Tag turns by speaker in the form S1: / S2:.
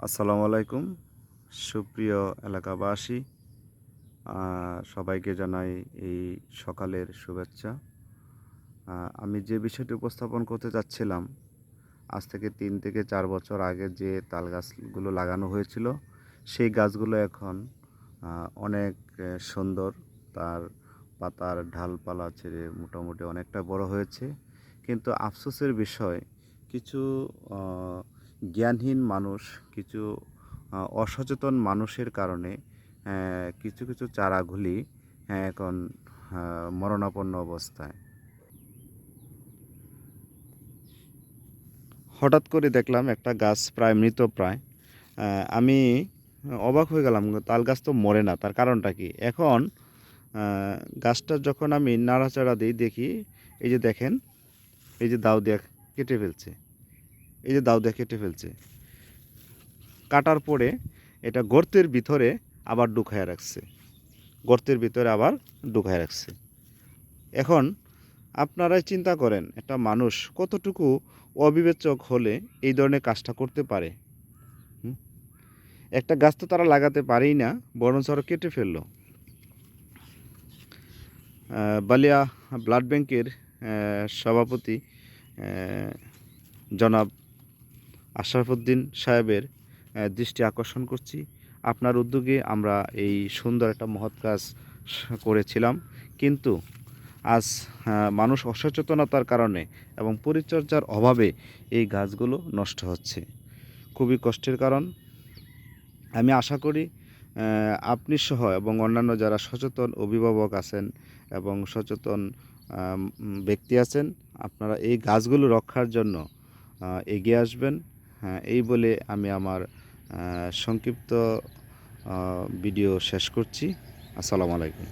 S1: আসসালামু আলাইকুম সুপ্রিয় এলাকাবাসী, সবাইকে জানাই এই সকালের শুভেচ্ছা। আমি যে বিষয়টি উপস্থাপন করতে চাচ্ছিলাম, আজ থেকে 3 থেকে 4 বছর আগে যে তাল গাছগুলো লাগানো হয়েছিল, সেই গাছগুলো এখন অনেক সুন্দর। তার পাতার ডালপালা ছেড়ে মোটামুটি অনেকটা বড় হয়েছে। কিন্তু আফসোসের বিষয়, কিছু জ্ঞানহীন মানুষ, কিছু অসচেতন মানুষের কারণে কিছু কিছু চারাগুলি এখন মরণাপন্ন অবস্থায়। হঠাৎ করে দেখলাম একটা গাছ প্রায় মৃতপ্রায়। আমি অবাক হয়ে গেলাম, তাল গাছ তো মরে না, তার কারণটা কি? এখন গাছটা যখন আমি নাড়াচাড়া দিই, দেখি এই যে দেখেন, এই যে দাও দিয়ে কেটে ফেলছে, এই যে দাও দিয়ে কেটে ফেলছে। কাটার পরে এটা গর্তের ভিতরে আবার ঢুকায় রাখছে, গর্তের ভিতরে আবার ঢুকায় রাখছে। এখন আপনারাই চিন্তা করেন, একটা মানুষ কতটুকু অবিবেচক হলে এই ধরনের কাজটা করতে পারে। একটা গাছ তো তারা লাগাতে পারেই না, বরঞ্চ আরও কেটে ফেললো। বালিয়া ব্লাড ব্যাংকের সভাপতি জনাব আশরাফুদ্দিন সাহেবের দৃষ্টি আকর্ষণ করছি। আপনার উদ্যোগে আমরা এই সুন্দর একটা মহৎ কাজ করেছিলাম, কিন্তু আজ মানুষ অসচেতনতার কারণে এবং পরিচর্যার অভাবে এই গাছগুলো নষ্ট হচ্ছে। খুবই কষ্টের কারণ। আমি আশা করি আপনি সহ এবং অন্যান্য যারা সচেতন অভিভাবক আছেন এবং সচেতন ব্যক্তি আছেন, আপনারা এই গাছগুলো রক্ষার জন্য এগিয়ে আসবেন। হ্যাঁ, এই বলে আমি আমার সংক্ষিপ্ত ভিডিও শেষ করছি। আসসালামু আলাইকুম।